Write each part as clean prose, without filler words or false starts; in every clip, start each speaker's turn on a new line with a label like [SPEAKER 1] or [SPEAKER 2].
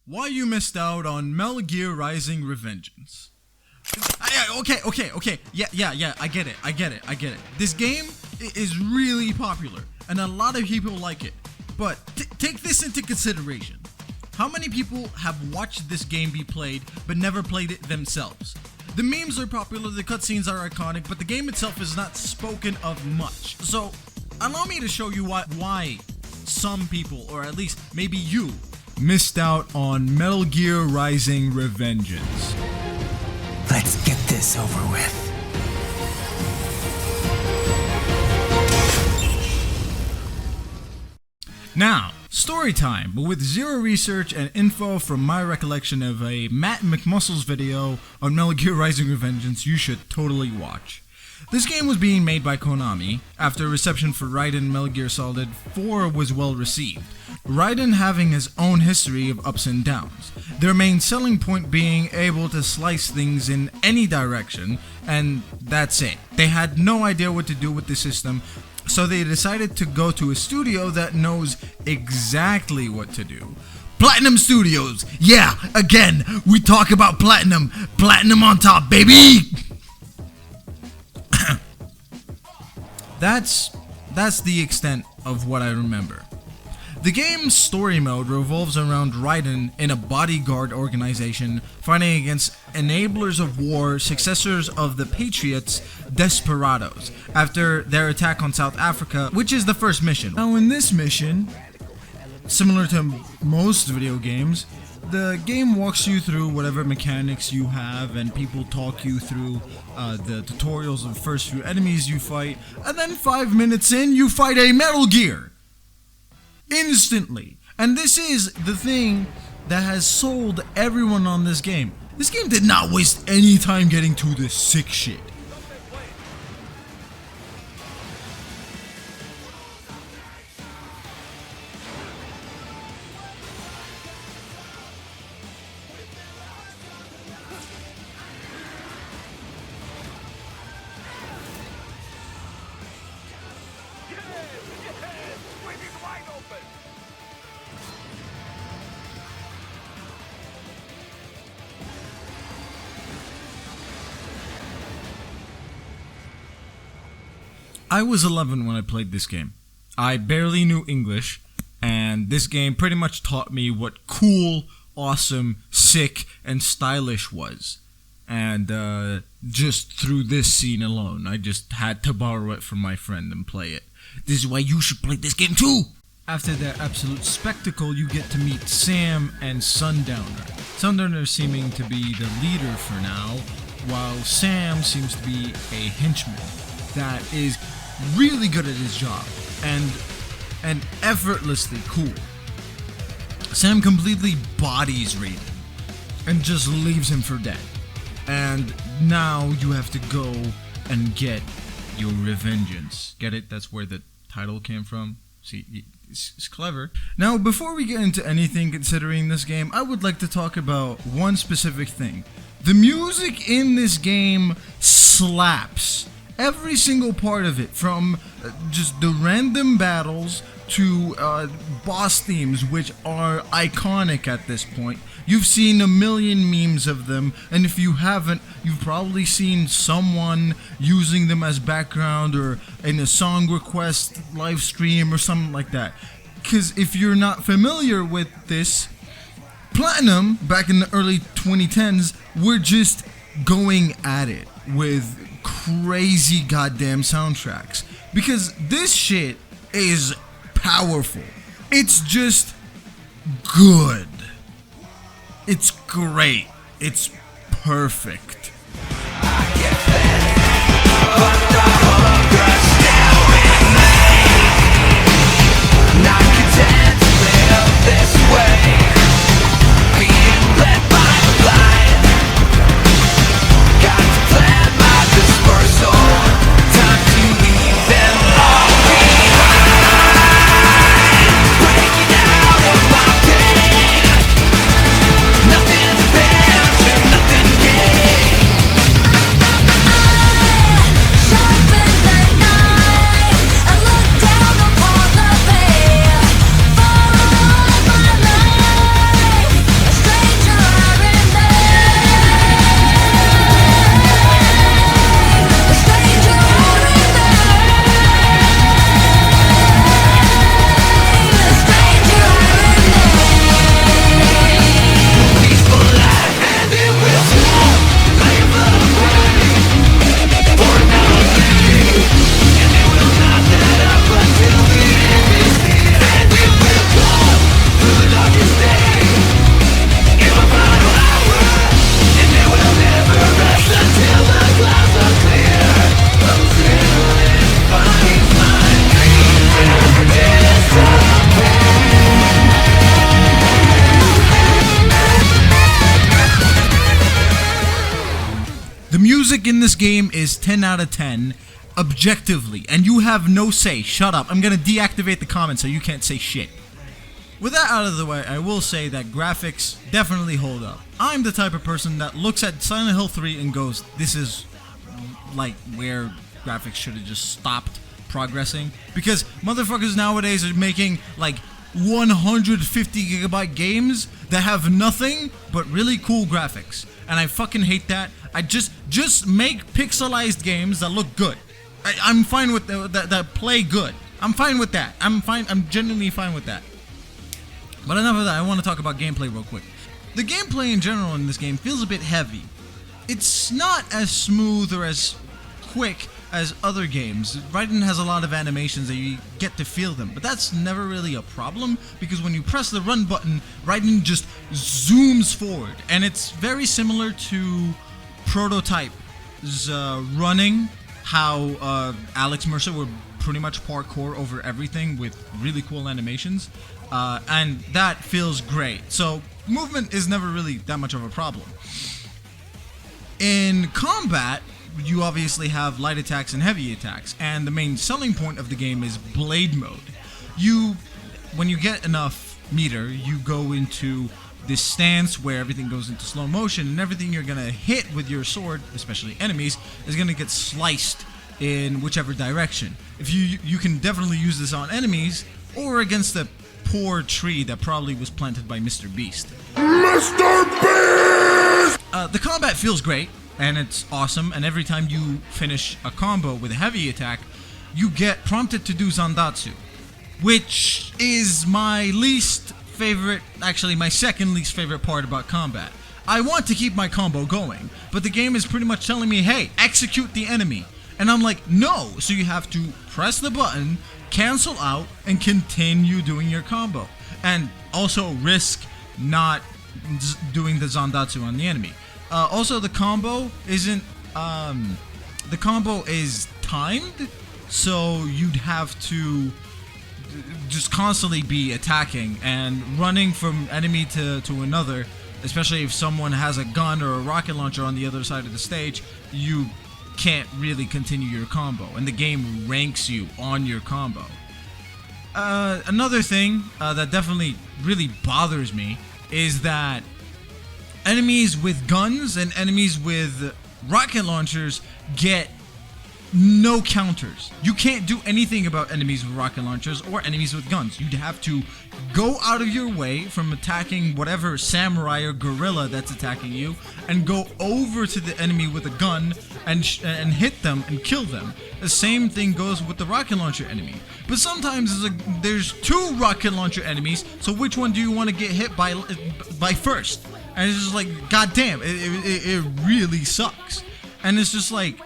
[SPEAKER 1] Why you missed out on Metal Gear Rising: Revengance. Okay. Yeah, I get it. This game is really popular, and a lot of people like it. But take this into consideration. How many people have watched this game be played, but never played it themselves? The memes are popular, the cutscenes are iconic, but the game itself is not spoken of much. So, allow me to show you why some people, or at least maybe you, missed out on Metal Gear Rising: Revengance.
[SPEAKER 2] Let's get this over with.
[SPEAKER 1] Now, story time, but with zero research and info from my recollection of a Matt McMuscles video on Metal Gear Rising: Revengance you should totally watch. This game was being made by Konami after reception for Raiden Metal Gear Solid 4 was well received. Raiden having his own history of ups and downs, their main selling point being able to slice things in any direction, and that's it. They had no idea what to do with the system, so they decided to go to a studio that knows exactly what to do. Platinum Studios! Yeah, again, we talk about Platinum! Platinum on top, baby! That's the extent of what I remember. The game's story mode revolves around Raiden in a bodyguard organization fighting against enablers of war, successors of the Patriots, Desperados, after their attack on South Africa, which is the first mission. Now in this mission, similar to most video games, the game walks you through whatever mechanics you have, and people talk you through the tutorials of the first few enemies you fight, and then 5 minutes in, you fight a Metal Gear! Instantly. And this is the thing that has sold everyone on this game. This game did not waste any time getting to this sick shit. I was 11 when I played this game. I barely knew English, and this game pretty much taught me what cool, awesome, sick, and stylish was. And just through this scene alone, I just had to borrow it from my friend and play it. This is why you should play this game too! After that absolute spectacle, you get to meet Sam and Sundowner. Sundowner seeming to be the leader for now, while Sam seems to be a henchman that is really good at his job and effortlessly cool. Sam completely bodies Raiden and just leaves him for dead. And now you have to go and get your revengeance. Get it? That's where the title came from. See, it's clever. Now, before we get into anything considering this game, I would like to talk about one specific thing. The music in this game slaps. Every single part of it, from just the random battles to boss themes, which are iconic at this point. You've seen a million memes of them, and if you haven't, you've probably seen someone using them as background or in a song request live stream or something like that. Because if you're not familiar with this, Platinum, back in the early 2010s, were just going at it with crazy goddamn soundtracks, because this shit is powerful. It's just good. It's great. It's perfect.
[SPEAKER 2] Not content to live this way, being led by the blind. Got to plan my dispersal. Time to leave them all behind. Breaking out of my pain. Nothing to bear, nothing gained.
[SPEAKER 1] music in this game is 10 out of 10, objectively, and you have no say. Shut up. I'm gonna deactivate the comments so you can't say shit. With that out of the way, I will say that graphics definitely hold up. I'm the type of person that looks at Silent Hill 3 and goes, this is like where graphics should have just stopped progressing, because motherfuckers nowadays are making like 150 gigabyte games that have nothing but really cool graphics, and I fucking hate that. I just make pixelized games that look good. I'm fine with that play good. I'm fine with that. I'm genuinely fine with that. But enough of that. I want to talk about gameplay real quick. The gameplay in general in this game feels a bit heavy. It's not as smooth or as quick as other games. Raiden has a lot of animations that you get to feel them, but that's never really a problem, because when you press the run button, Raiden just zooms forward, and it's very similar to Prototype's running, how Alex Mercer would pretty much parkour over everything with really cool animations, and that feels great. So movement is never really that much of a problem. In combat, you obviously have light attacks and heavy attacks, and the main selling point of the game is blade mode. When you get enough meter, you go into this stance where everything goes into slow motion, and everything you're gonna hit with your sword, especially enemies, is gonna get sliced in whichever direction. If you can definitely use this on enemies or against a poor tree that probably was planted by Mr. Beast. Mr. Beast! The combat feels great, and it's awesome, and every time you finish a combo with a heavy attack, you get prompted to do Zandatsu, which is my least favorite, actually my second least favorite part about combat. I want to keep my combo going, but the game is pretty much telling me, hey, execute the enemy. And I'm like, no, so you have to press the button, cancel out, and continue doing your combo. And also risk not doing the Zandatsu on the enemy. Also, the combo isn't, the combo is timed, so you'd have to just constantly be attacking and running from enemy to another, especially if someone has a gun or a rocket launcher on the other side of the stage. You can't really continue your combo, and the game ranks you on your combo. Another thing that definitely really bothers me is that enemies with guns and enemies with rocket launchers get no counters. You can't do anything about enemies with rocket launchers or enemies with guns. You'd have to go out of your way from attacking whatever samurai or gorilla that's attacking you, and go over to the enemy with a gun and hit them and kill them. The same thing goes with the rocket launcher enemy. But sometimes there's two rocket launcher enemies, so which one do you want to get hit by first? And it's just like, goddamn, it really sucks. And it's just like,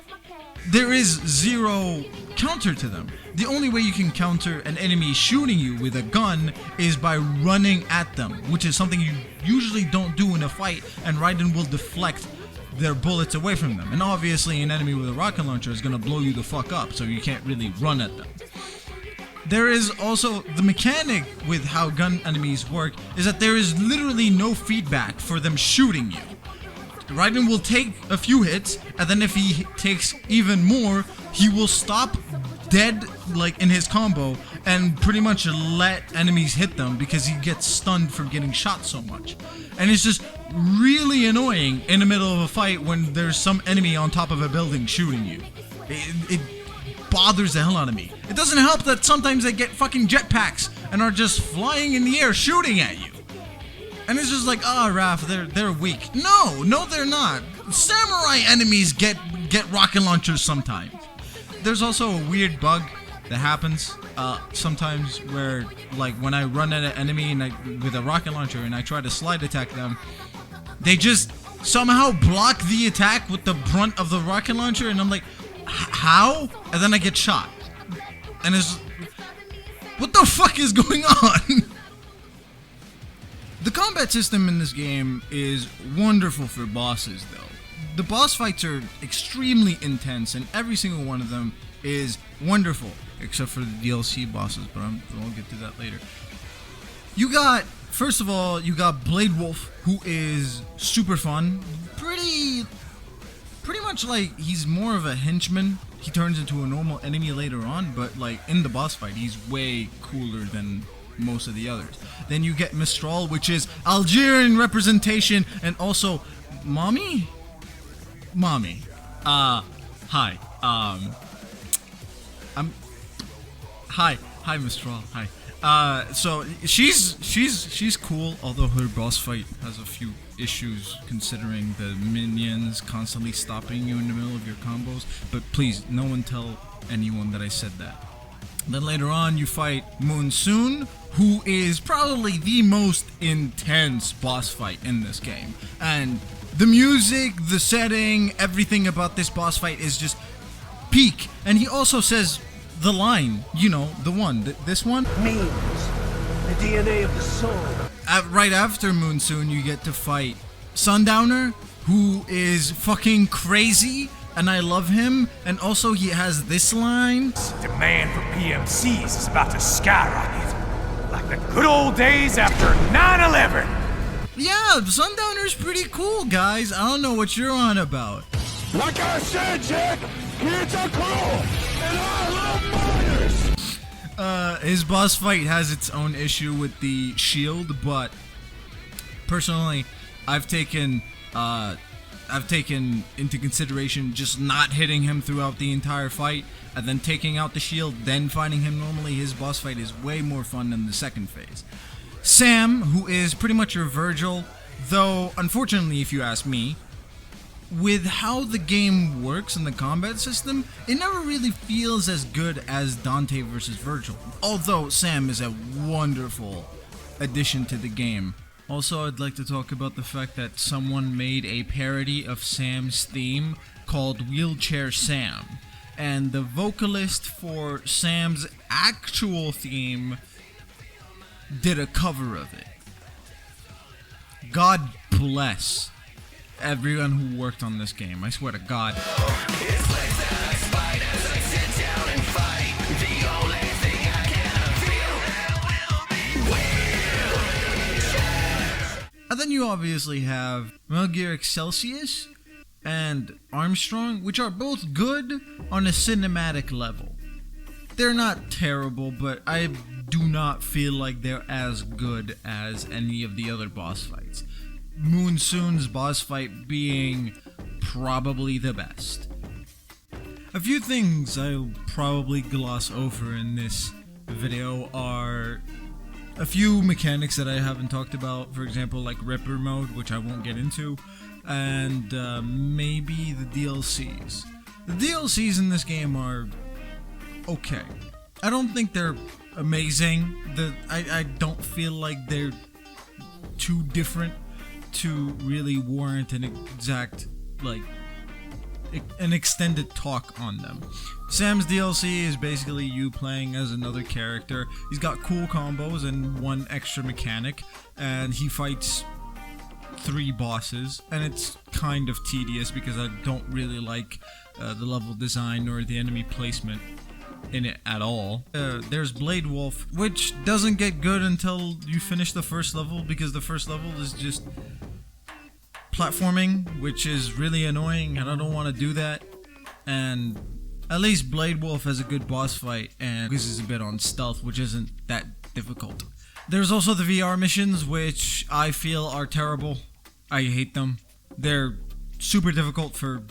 [SPEAKER 1] there is zero counter to them. The only way you can counter an enemy shooting you with a gun is by running at them, which is something you usually don't do in a fight, and Raiden will deflect their bullets away from them. And obviously an enemy with a rocket launcher is gonna blow you the fuck up, so you can't really run at them. There is also the mechanic with how gun enemies work is that there is literally no feedback for them shooting you. Raiden will take a few hits, and then if he takes even more, he will stop dead, like in his combo, and pretty much let enemies hit them because he gets stunned from getting shot so much. And it's just really annoying in the middle of a fight when there's some enemy on top of a building shooting you. It bothers the hell out of me. It doesn't help that sometimes they get fucking jetpacks and are just flying in the air shooting at you. And it's just like, Raph, they're weak. No, they're not. Samurai enemies get rocket launchers sometimes. There's also a weird bug that happens sometimes where, like, when I run at an enemy with a rocket launcher and I try to slide attack them, they just somehow block the attack with the brunt of the rocket launcher, and I'm like, how? And then I get shot. And it's, what the fuck is going on? The combat system in this game is wonderful for bosses, though. The boss fights are extremely intense, and every single one of them is wonderful, except for the DLC bosses, but I'll get to that later. First of all, you got Blade Wolf, who is super fun, pretty much much like he's more of a henchman. He turns into a normal enemy later on, but like in the boss fight, he's way cooler than most of the others. Then you get Mistral, which is Algerian representation, and also Mommy. Hi. Hi, Mistral. Hi. So she's cool, although her boss fight has a few issues considering the minions constantly stopping you in the middle of your combos. But please, no one tell anyone that I said that. Then later on, you fight Monsoon, who is probably the most intense boss fight in this game. And the music, the setting, everything about this boss fight is just peak. And he also says the line, you know, the one, this one.
[SPEAKER 3] Means the DNA of the soul.
[SPEAKER 1] Right after Monsoon, you get to fight Sundowner, who is fucking crazy, and I love him. And also he has this line.
[SPEAKER 4] Demand for PMCs is about to skyrocket, like the good old days after 9/11.
[SPEAKER 1] Yeah, Sundowner's pretty cool, guys. I don't know what you're on about.
[SPEAKER 3] Like I said, Jack, it's a cool, and I love miners.
[SPEAKER 1] His boss fight has its own issue with the shield, but personally, I've taken into consideration just not hitting him throughout the entire fight, and then taking out the shield, then fighting him normally. His boss fight is way more fun than the second phase. Sam, who is pretty much your Virgil, though unfortunately, if you ask me, with how the game works in the combat system, it never really feels as good as Dante versus Virgil, although Sam is a wonderful addition to the game. Also, I'd like to talk about the fact that someone made a parody of Sam's theme called Wheelchair Sam, and the vocalist for Sam's actual theme did a cover of it. God bless everyone who worked on this game, I swear to God. And then you obviously have Metal Gear Excelsius and Armstrong, which are both good on a cinematic level. They're not terrible, but I do not feel like they're as good as any of the other boss fights. Monsoon's boss fight being probably the best. A few things I'll probably gloss over in this video are a few mechanics that I haven't talked about, for example like Ripper mode, which I won't get into, and maybe the DLCs. The DLCs in this game are okay. I don't think they're amazing. I don't feel like they're too different to really warrant an exact, like, an extended talk on them. Sam's DLC is basically you playing as another character. He's got cool combos and one extra mechanic, and he fights 3 bosses, and it's kind of tedious because I don't really like the level design or the enemy placement in it at all. There's Blade Wolf, which doesn't get good until you finish the first level, because the first level is just platforming, which is really annoying, and I don't want to do that. And at least Blade Wolf has a good boss fight and focuses a bit on stealth, which isn't that difficult. There's also the VR missions, which I feel are terrible. I hate them. They're super difficult for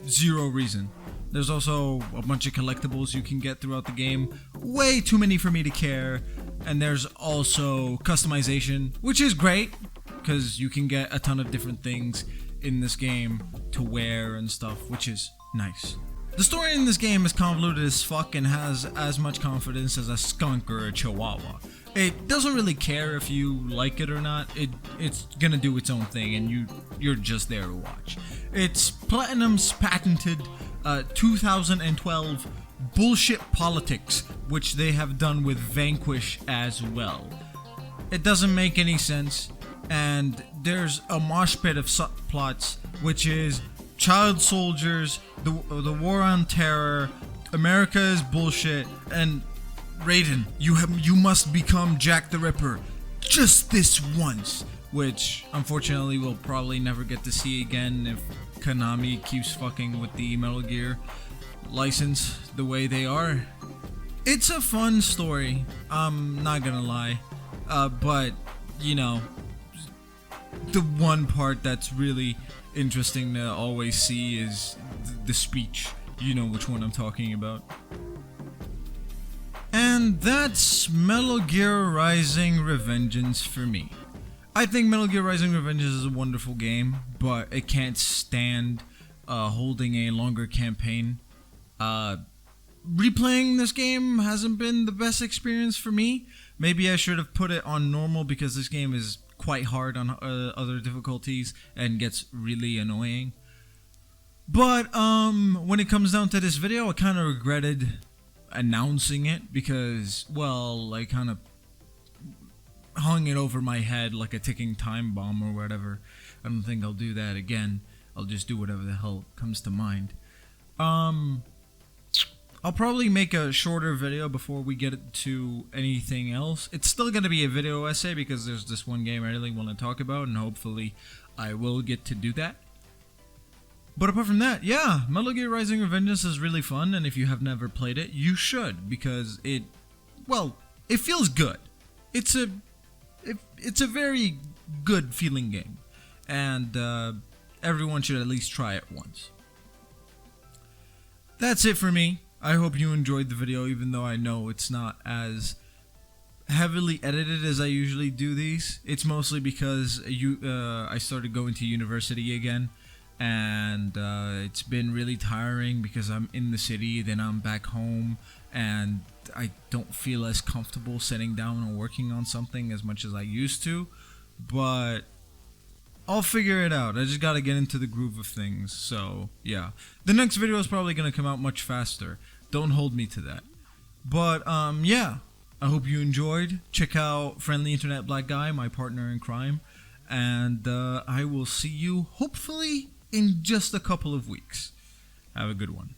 [SPEAKER 1] zero reason. There's also a bunch of collectibles you can get throughout the game. Way too many for me to care. And there's also customization, which is great, because you can get a ton of different things in this game to wear and stuff, which is nice. The story in this game is convoluted as fuck and has as much confidence as a skunk or a chihuahua. It doesn't really care if you like it or not. It's gonna do its own thing, and you're just there to watch. It's Platinum's patented 2012 bullshit politics, which they have done with Vanquish as well. It doesn't make any sense, and there's a mosh pit of subplots, which is child soldiers, the war on terror, America is bullshit, and Raiden, you must become Jack the Ripper just this once, which unfortunately we'll probably never get to see again if Konami keeps fucking with the Metal Gear license the way they are. It's a fun story, I'm not gonna lie, but, you know, the one part that's really interesting to always see is the speech. You know which one I'm talking about. And that's Metal Gear Rising Revengeance for me. I think Metal Gear Rising Revengeance is a wonderful game, but it can't stand holding a longer campaign. Replaying this game hasn't been the best experience for me. Maybe I should have put it on normal because this game is quite hard on other difficulties and gets really annoying. But when it comes down to this video, I kind of regretted announcing it because, well, I kind of hung it over my head like a ticking time bomb or whatever. I don't think I'll do that again. I'll just do whatever the hell comes to mind. I'll probably make a shorter video before we get to anything else. It's still going to be a video essay because there's this one game I really want to talk about, and hopefully I will get to do that. But apart from that, yeah, Metal Gear Rising Revengeance is really fun, and if you have never played it, you should, because it feels good. It's a very good feeling game, and everyone should at least try it once. That's it for me. I hope you enjoyed the video, even though I know it's not as heavily edited as I usually do these. It's mostly because I started going to university again, and it's been really tiring because I'm in the city, then I'm back home, and I don't feel as comfortable sitting down and working on something as much as I used to. But I'll figure it out. I just gotta get into the groove of things. So yeah, the next video is probably gonna come out much faster. Don't hold me to that. But yeah, I hope you enjoyed. Check out Friendly Internet Black Guy, my partner in crime, and I will see you hopefully in just a couple of weeks. Have a good one.